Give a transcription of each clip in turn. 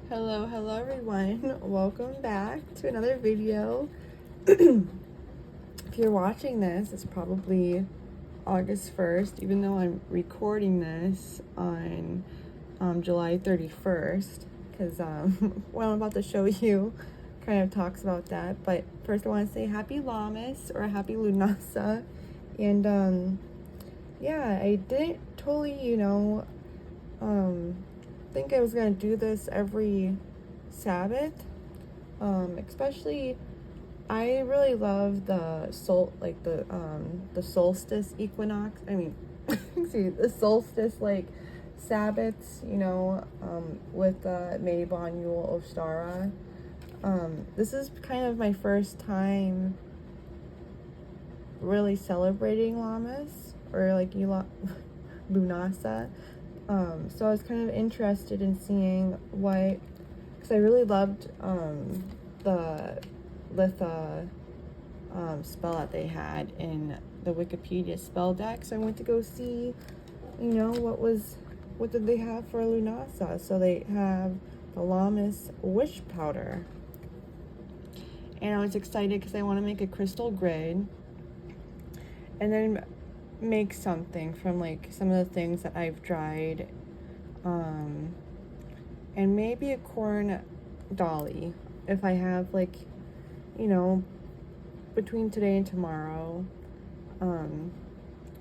Hello everyone. Welcome back to another video. If you're watching this, it's probably August 1st, even though I'm recording this on July 31st, because what I'm about to show you kind of talks about that. But first I want to say happy Lammas or happy Lunasa. And yeah, I didn't totally, think I was gonna do this every Sabbath. Especially I really love the the solstice equinox. I mean, the solstice Sabbaths. With Mabon Yule Ostara. This is kind of my first time really celebrating Lammas or Lunasa. So I was kind of interested in seeing what, because I really loved the Litha spell that they had in the Wikipedia spell deck. So I went to go see, what did they have for Lunasa. So they have the Lammas wish powder. And I was excited because I want to make a crystal grid and then make something from some of the things that I've dried, and maybe a corn dolly if I have between today and tomorrow. I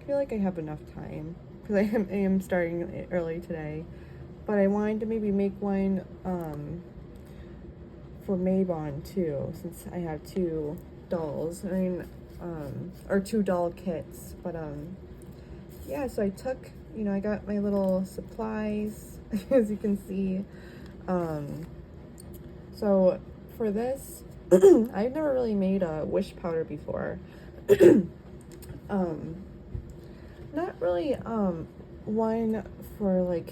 feel like I have enough time because I am starting early today, but I wanted to maybe make one for Mabon too, since I have two dolls. Or two doll kits. But yeah, so I took, I got my little supplies as you can see. So for this, I've never really made a wish powder before. Not really one for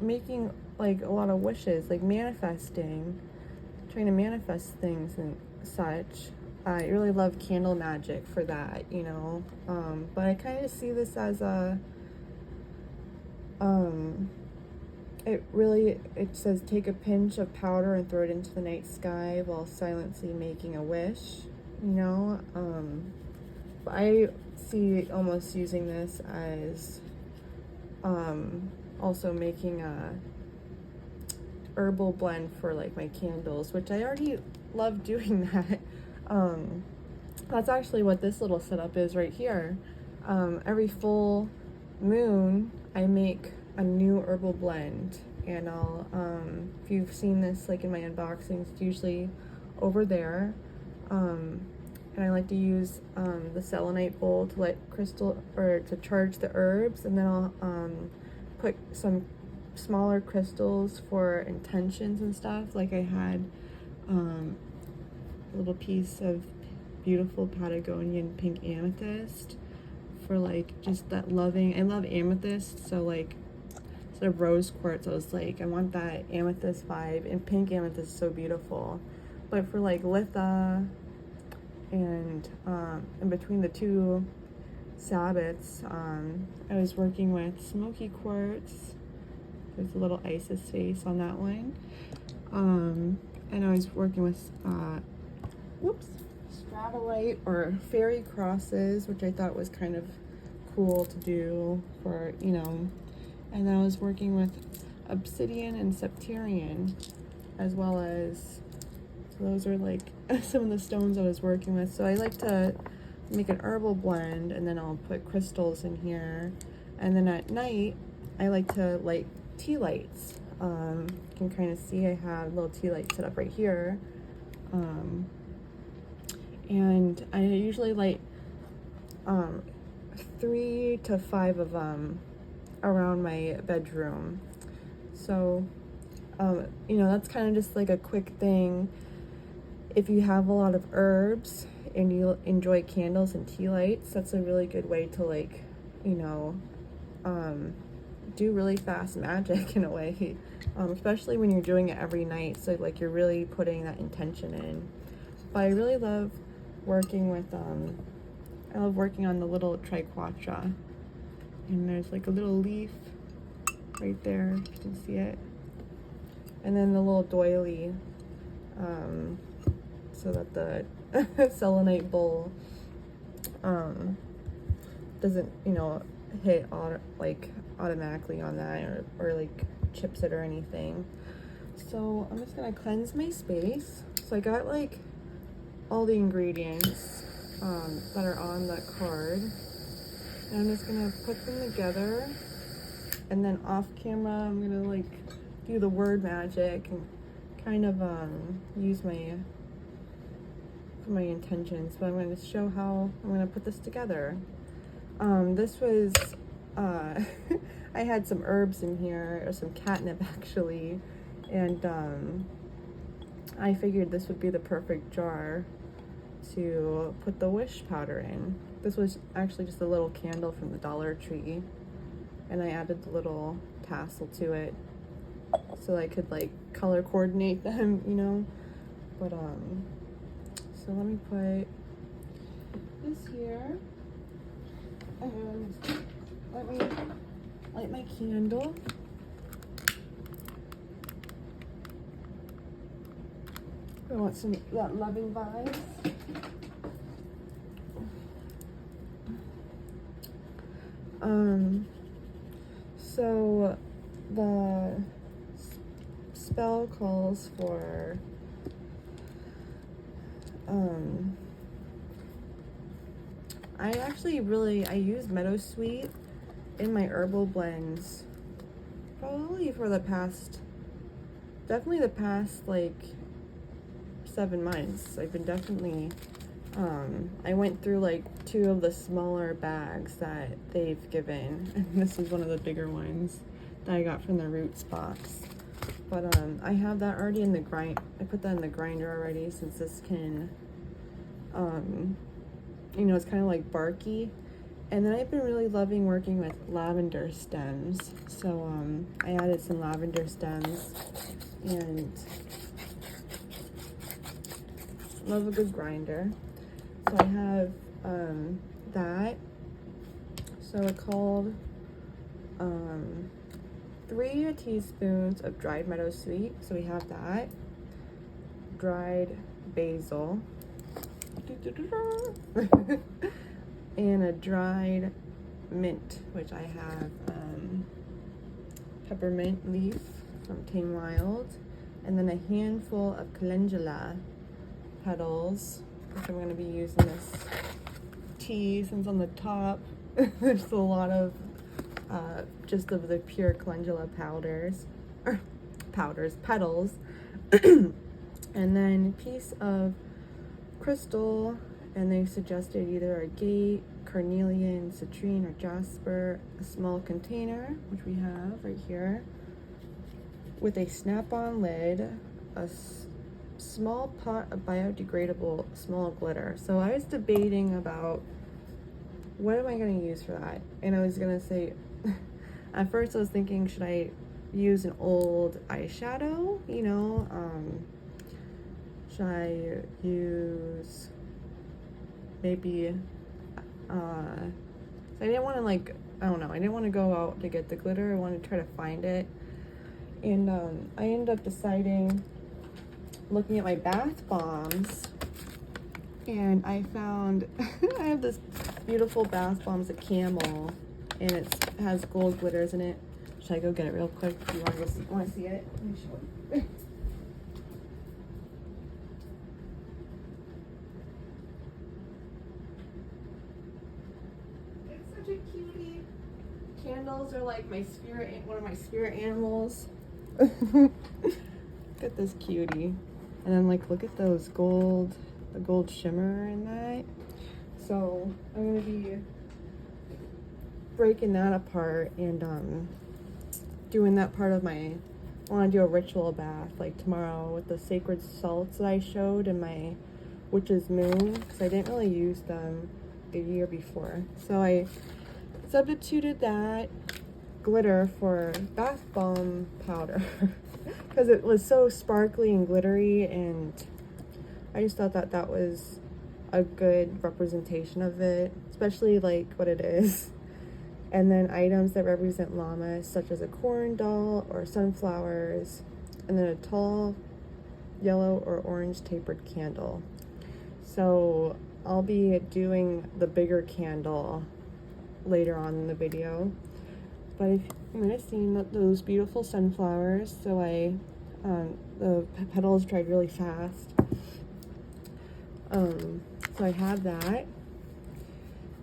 making a lot of wishes, manifesting, trying to manifest things and such. I really love candle magic for that, but I kind of see this as it says take a pinch of powder and throw it into the night sky while silently making a wish, but I see almost using this as also making a herbal blend for my candles, which I already love doing that. That's actually what this little setup is right here. Every full moon I make a new herbal blend, and I'll if you've seen this in my unboxings, it's usually over there. And I like to use the selenite bowl to to charge the herbs, and then I'll put some smaller crystals for intentions and stuff. I had a little piece of beautiful Patagonian pink amethyst for just that loving. I love amethyst, so instead of rose quartz, I was I want that amethyst vibe, and pink amethyst is so beautiful. But for Litha and in between the two Sabbaths, I was working with smoky quartz. There's a little Isis face on that one. And I was working with stratolite or fairy crosses, which I thought was kind of cool to do for, and then I was working with obsidian and septarian, as well as, so those are some of the stones I was working with. So I like to make an herbal blend, and then I'll put crystals in here. And then at night, I like to light tea lights. You can kind of see I have a little tea light set up right here. And I usually light 3 to 5 of them around my bedroom. So, that's kind of just a quick thing. If you have a lot of herbs and you enjoy candles and tea lights, that's a really good way to do really fast magic in a way, especially when you're doing it every night. So you're really putting that intention in. But I really love working with I love working on the little triquetra, and there's a little leaf right there, you can see it. And then the little doily, so that the selenite bowl doesn't, you know, hit automatically on that or like chips it or anything. So I'm just gonna cleanse my space. So I got like all the ingredients that are on the card, and I'm just gonna put them together, and then off camera I'm gonna like do the word magic and kind of use my intentions, but I'm going to show how I'm going to put this together. This was I had some herbs in here, or some catnip actually, and I figured this would be the perfect jar to put the wish powder in. This was actually just a little candle from the Dollar Tree, and I added the little tassel to it so I could like color coordinate them, you know. But so let me put this here, and let me light my candle. I want some that loving vibes. So the spell calls for I use meadowsweet in my herbal blends probably for definitely the past like 7 months. I've been definitely I went through like 2 of the smaller bags that they've given, and this is one of the bigger ones that I got from the Roots box. But I have that already in the grind. I put that in the grinder already, since this can you know, it's kind of like barky. And then I've been really loving working with lavender stems, so I added some lavender stems, and love a good grinder. So I have that. So it called 3 teaspoons of dried meadowsweet. So we have that. Dried basil. And a dried mint, which I have peppermint leaf from Tame Wild, and then a handful of calendula petals, which I'm going to be using this tea since on the top there's a lot of just of the pure calendula petals, and then a piece of crystal, and they suggested either agate, carnelian, citrine, or jasper, a small container, which we have right here, with a snap-on lid, a small pot of biodegradable small glitter. So I was debating about what am I going to use for that, and I was going to say at first I was thinking, should I use an old eyeshadow, you know, should I use maybe I didn't want to like, I don't know, I didn't want to go out to get the glitter. I wanted to try to find it, and I ended up deciding, looking at my bath bombs, and I found I have this beautiful bath bombs at Camel, and it has gold glitters in it. Should I go get it real quick? Do you want to go see? Want to see it? Let me show you. It's such a cutie. Candles are like one of my spirit animals. Look at this cutie. And then like, look at those the gold shimmer in that. So I'm gonna be breaking that apart and doing that part of my, I want to do a ritual bath like tomorrow with the sacred salts that I showed in my witch's moon, because I didn't really use them the year before. So I substituted that glitter for bath bomb powder because it was so sparkly and glittery, and I just thought that that was a good representation of it, especially like what it is. And then items that represent llamas, such as a corn doll or sunflowers, and then a tall yellow or orange tapered candle. So I'll be doing the bigger candle later on in the video. But if you might have seen those beautiful sunflowers, so the petals dried really fast. So I had that,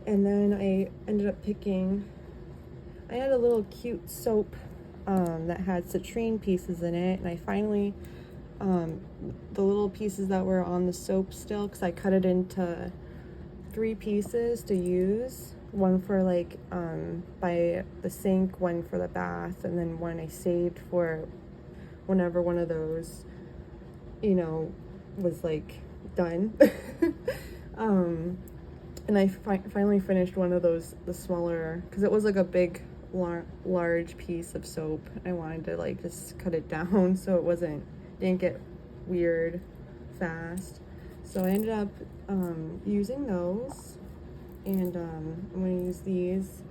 and then I ended up picking, I had a little cute soap that had citrine pieces in it, and I finally, the little pieces that were on the soap still, because I cut it into 3 pieces to use, one for like by the sink, one for the bath, and then one I saved for whenever one of those, you know, was like done. And I finally finished one of those, the smaller, because it was like a big large piece of soap. I wanted to like just cut it down so it didn't get weird fast. So I ended up using those, and I'm going to use these,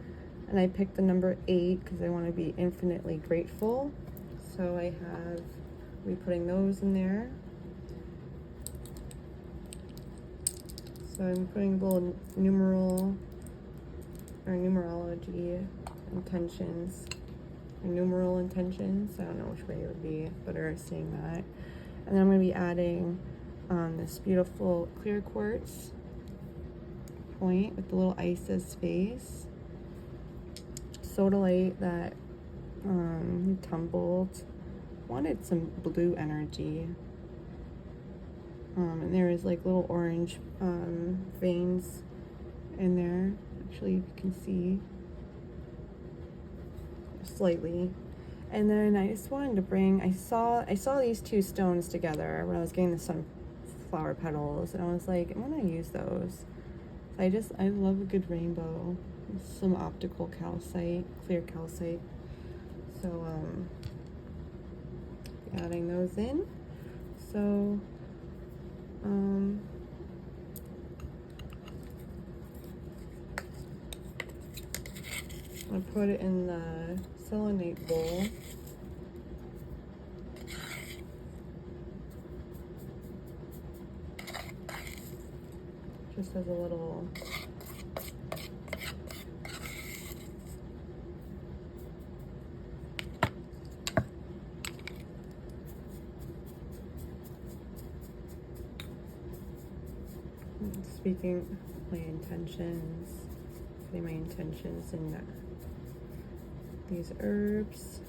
and I picked the number 8 because I want to be infinitely grateful. So I'll be putting those in there. So I'm putting little numerology intentions, or numeral intentions. I don't know which way it would be better saying that. And then I'm going to be adding this beautiful clear quartz point with the little Isis face, sodalite that tumbled. Wanted some blue energy. And there is like little orange veins in there. Actually, you can see slightly. And then I just wanted to bring, I saw these 2 stones together when I was getting the sunflower petals, and I was like, I'm gonna use those. I love a good rainbow. Some optical calcite, clear calcite. So adding those in. So I put it in the selenite bowl. Just as a little speaking my intentions, putting my intentions in these herbs.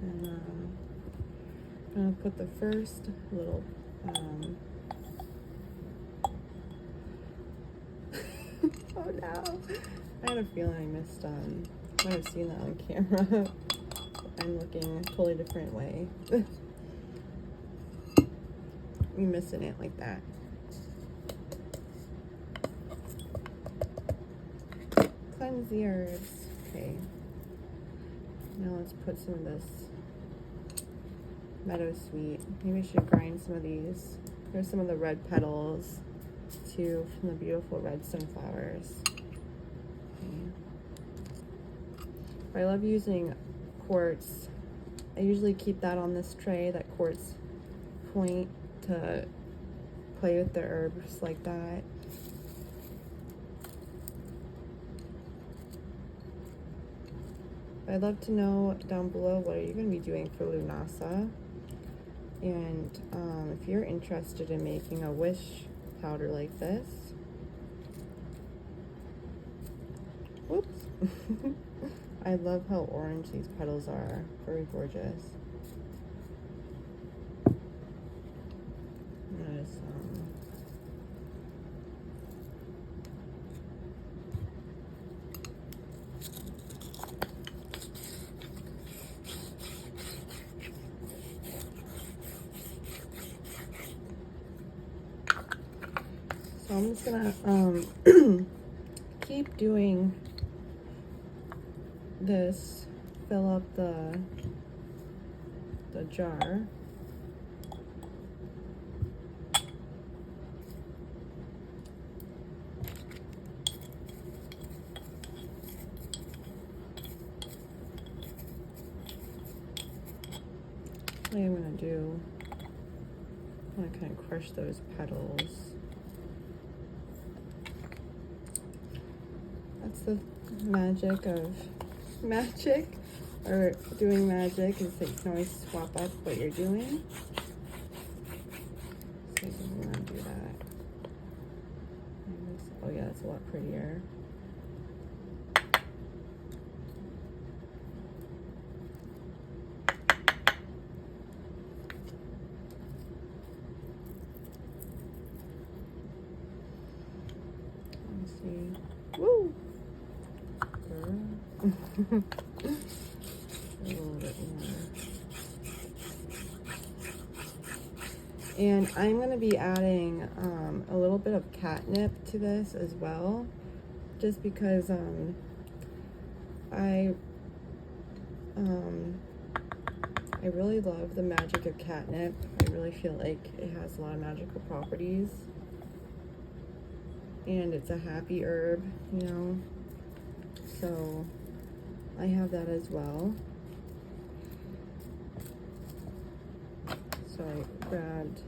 And I'm gonna put the first little oh no, I had a feeling I missed I might have seen that on camera. I'm looking a totally different way. You missing it like that. Cleanse the herbs. Okay. Now let's put some of this meadowsweet. Maybe I should grind some of these. Here's some of the red petals too from the beautiful red sunflowers. Okay. I love using quartz. I usually keep that on this tray, that quartz point, to play with the herbs like that. I'd love to know down below, what are you going to be doing for Lunasa? And if you're interested in making a wish powder like this. Whoops. I love how orange these petals are. Very gorgeous. There's so I'm just gonna keep doing this, fill up the jar. Actually, I'm going to kind of crush those petals. That's the magic of magic, or doing magic, is that you can always swap up what you're doing. So I'm going to do that. Oh yeah, that's a lot prettier. Let's see. Woo! A little bit more. And I'm going to be adding a little bit of catnip to this as well, just because I really love the magic of catnip. I really feel like it has a lot of magical properties, and it's a happy herb, you know, so I have that as well. So I grabbed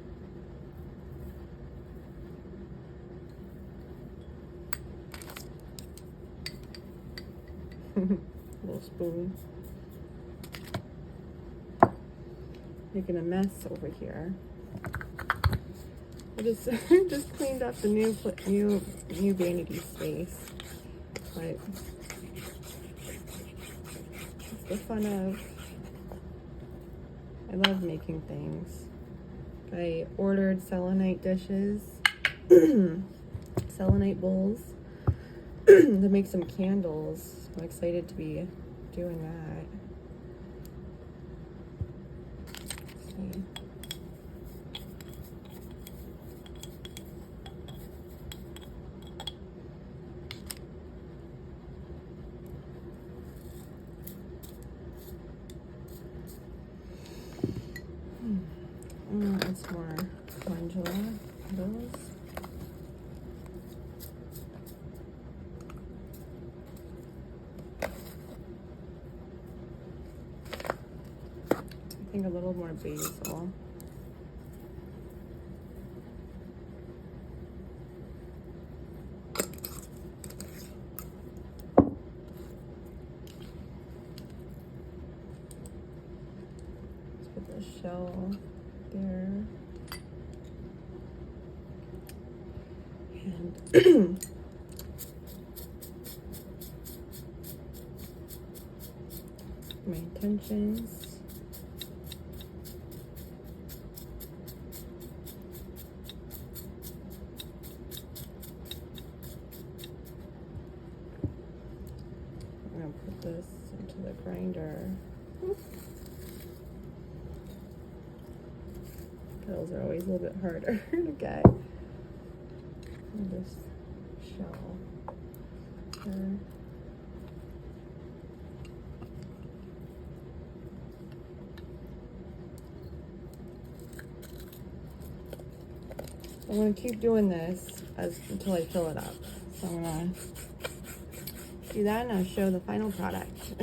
a little spoon. Making a mess over here. I just just cleaned up the new vanity space, but it's the fun of. I love making things. I ordered selenite dishes, selenite bowls to make some candles. I'm excited to be doing that. Let's see. It's more calendula petals. I think a little more basil. Let's put the shell there. And my intentions. I'm gonna put this into the grinder. Petals are always a little bit harder to get. And this shell here. I'm going to keep doing this until I fill it up. So I'm going to do that, and I'll show the final product.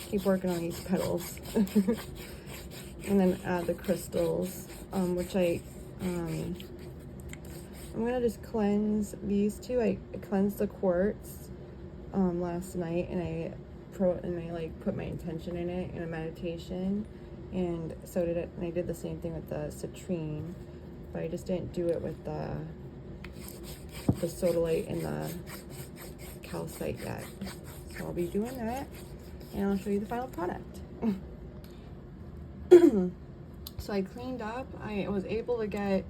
Keep working on these petals. And then add the crystals, which I'm gonna just cleanse these two. I cleansed the quartz last night, and I like put my intention in it in a meditation, and so did it. And I did the same thing with the citrine, but I just didn't do it with the sodalite and the calcite yet. So I'll be doing that, and I'll show you the final product. So I cleaned up. I was able to get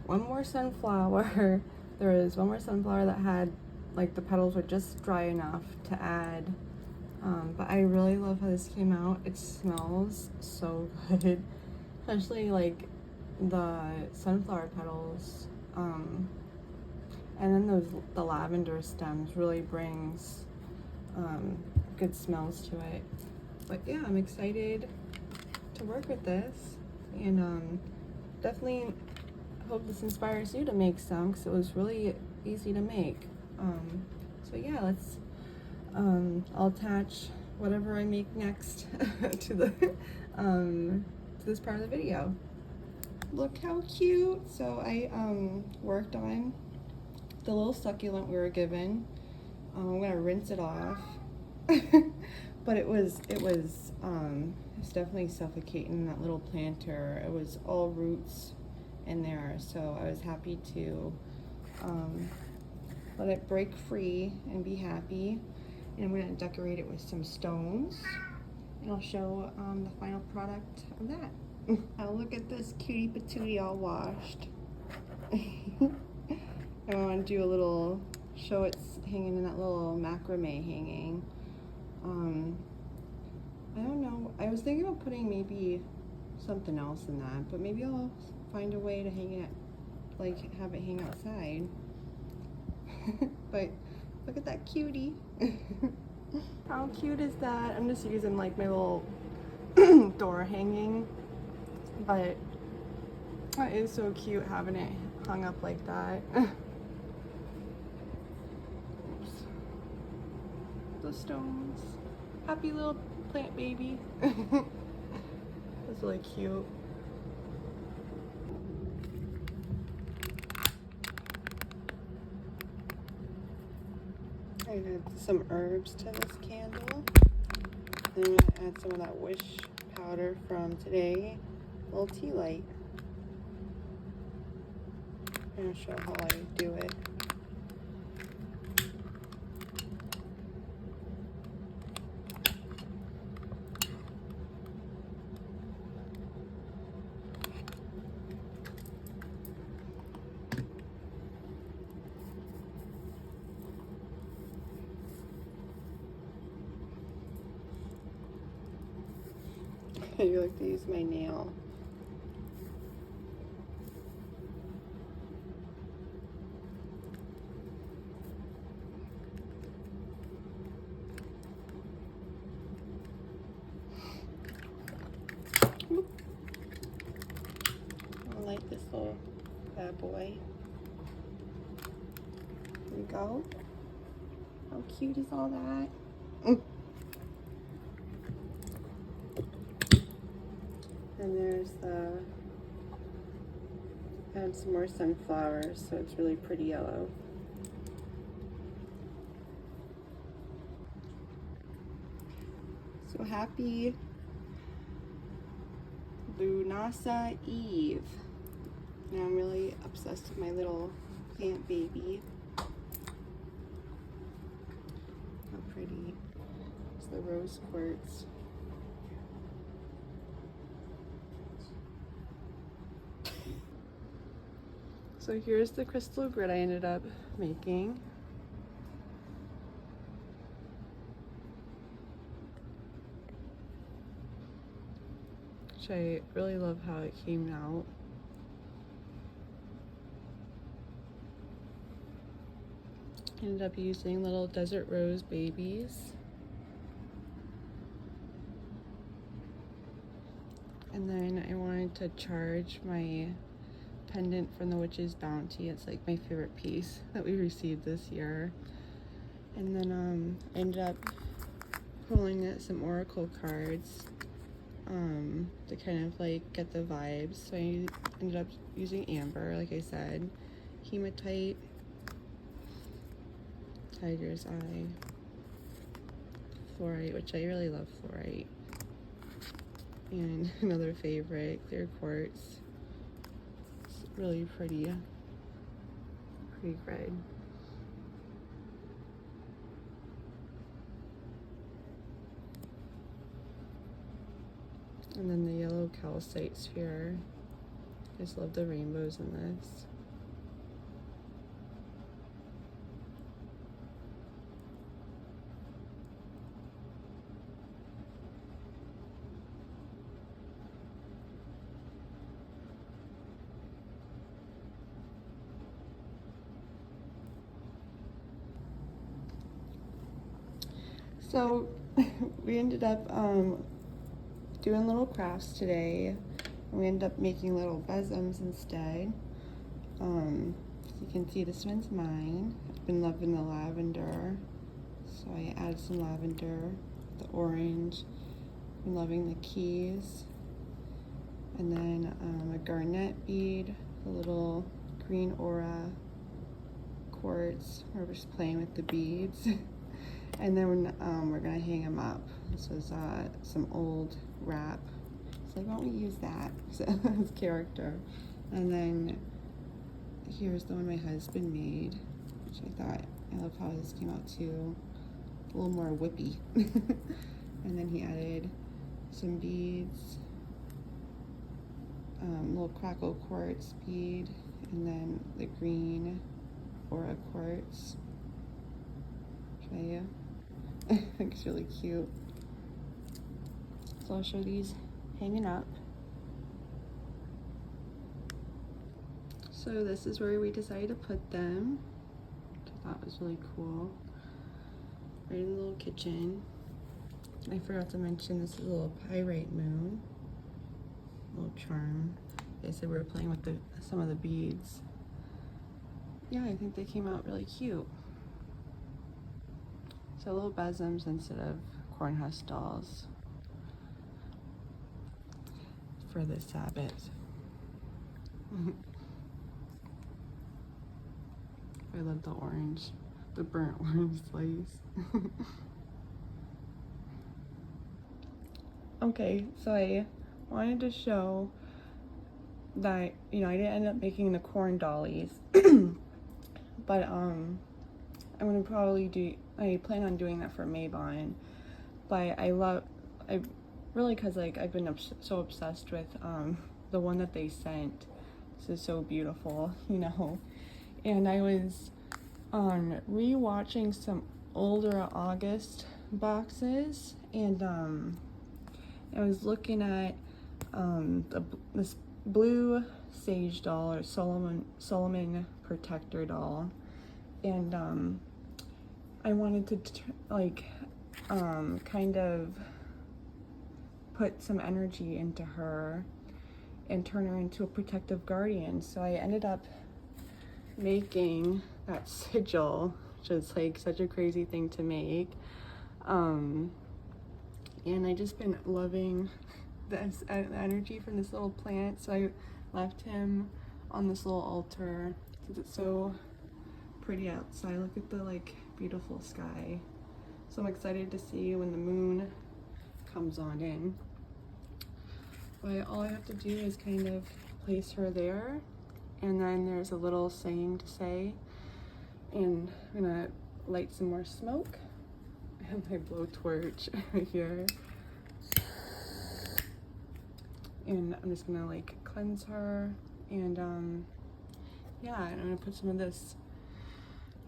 one more sunflower. There was one more sunflower that had, like, the petals were just dry enough to add. But I really love how this came out. It smells so good, especially like the sunflower petals. And then the lavender stems really brings good smells to it. But yeah, I'm excited to work with this, and definitely hope this inspires you to make some, because it was really easy to make. So yeah, let's I'll attach whatever I make next to the to this part of the video. Look how cute. So I worked on the little succulent we were given. I'm gonna rinse it off. But it was definitely suffocating in that little planter. It was all roots in there, so I was happy to let it break free and be happy. And I'm gonna decorate it with some stones, and I'll show the final product of that. Now look at this cutie patootie all washed. I want to do a little show it's hanging in that little macrame hanging. I don't know, I was thinking about putting maybe something else in that, but maybe I'll find a way to hang it, like have it hang outside. But look at that cutie. How cute is that? I'm just using like my little door hanging, but it is so cute having it hung up like that. Oops. The stones. Happy little plant baby. That's really cute. I add some herbs to this candle. And I'm gonna add some of that wish powder from today. A little tea light. I'm gonna show how I do it. I like to use my nail. I like this little bad boy. There we go. How cute is all that? And there's add some more sunflowers, so it's really pretty yellow. So happy Lunasa Eve. Now I'm really obsessed with my little plant baby. How pretty. It's the rose quartz. So here's the crystal grid I ended up making. Which I really love how it came out. Ended up using little desert rose babies. And then I wanted to charge my pendant from the Witch's Bounty. It's like my favorite piece that we received this year. And then I ended up pulling some oracle cards to kind of like get the vibes. So I ended up using amber, like I said, hematite, tiger's eye, fluorite, which I really love fluorite, and another favorite, clear quartz. Really pretty grid. And then the yellow calcite sphere. I just love the rainbows in this. So we ended up doing little crafts today. We ended up making little bosoms instead. So you can see this one's mine. I've been loving the lavender, so I added some lavender. the orange. I'm loving the keys. And then a garnet bead, a little green aura quartz. We're just playing with the beads. And then we're gonna hang them up. This is some old wrap. So why don't we use that as character? And then here's the one my husband made, which I love how this came out too. A little more whippy. And then he added some beads, little crackle quartz bead, and then the green aura quartz. Show you. I think it's really cute. So I'll show these hanging up. So this is where we decided to put them, which I thought was really cool. Right in the little kitchen. I forgot to mention this is a little pyrite moon. Little charm. They said we were playing with some of the beads. Yeah, I think they came out really cute. So little bosoms instead of corn husk dolls for this Sabbath. I love the orange, the burnt orange slice. Okay, so I wanted to show that, you know, I didn't end up making the corn dollies, but I'm gonna probably I plan on doing that for Mabon. But I really, cause like I've been so obsessed with the one that they sent. This is so beautiful, you know. And I was re-watching some older August boxes, and I was looking at this blue sage doll, or Solomon protector doll, and I wanted to kind of put some energy into her and turn her into a protective guardian. So I ended up making that sigil, which is like such a crazy thing to make, and I just been loving this energy from this little plant. So I left him on this little altar because it's so pretty outside. Look at the like beautiful sky. So I'm excited to see when the moon comes on in. But all I have to do is kind of place her there, and then there's a little saying to say, and I'm gonna light some more smoke and my blowtorch right here, and I'm just gonna like cleanse her, and yeah, and I'm gonna put some of this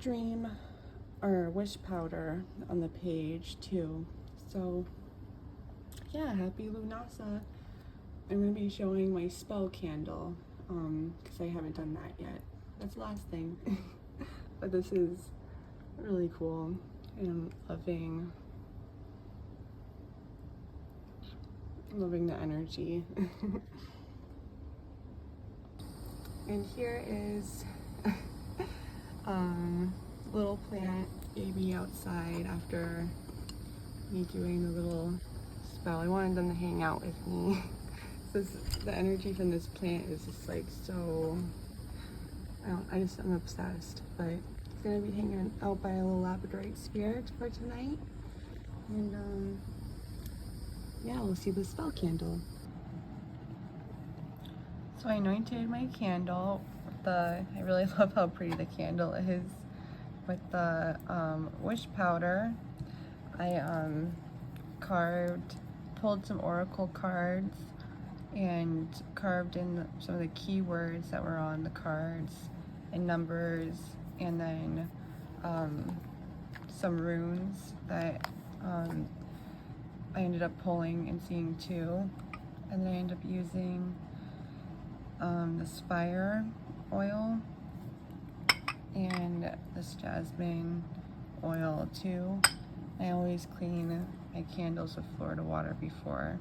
dream or wish powder on the page too. So yeah, happy Lunasa. I'm gonna be showing my spell candle because I haven't done that yet. That's the last thing. But this is really cool, and I'm loving the energy. And here is little plant baby outside after me doing the little spell. I wanted them to hang out with me. The energy from this plant is just like so, I'm obsessed. But it's gonna be hanging out by a little labradorite spirit for tonight, and yeah, we'll see the spell candle. So I anointed my candle with I really love how pretty the candle is, with the wish powder. I pulled some oracle cards and carved in some of the keywords that were on the cards and numbers, and then some runes that I ended up pulling and seeing too. And then I ended up using this fire oil and this jasmine oil too. I always clean my candles with Florida water before.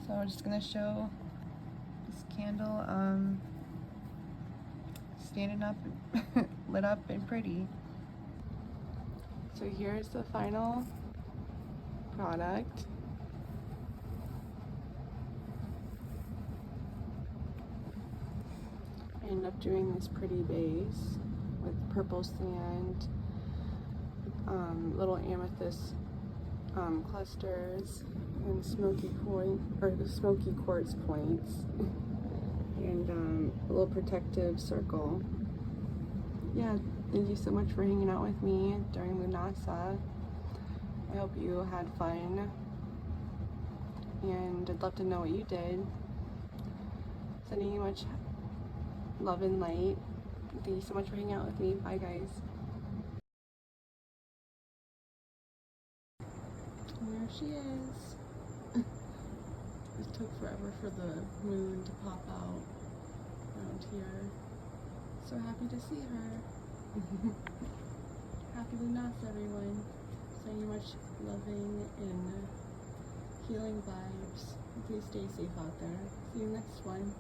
So I'm just gonna show this candle standing up, lit up and pretty. So here's the final product. I ended up doing this pretty base with purple sand, little amethyst clusters, and smoky quartz points, and a little protective circle. Yeah, thank you so much for hanging out with me during Lunasa. I hope you had fun, and I'd love to know what you did. Sending you much love and light. Thank you so much for hanging out with me. Bye, guys. And there she is. It took forever for the moon to pop out around here. So happy to see her. Happy Lunasa, everyone. Sending you much loving and healing vibes. Please stay safe out there. See you next one.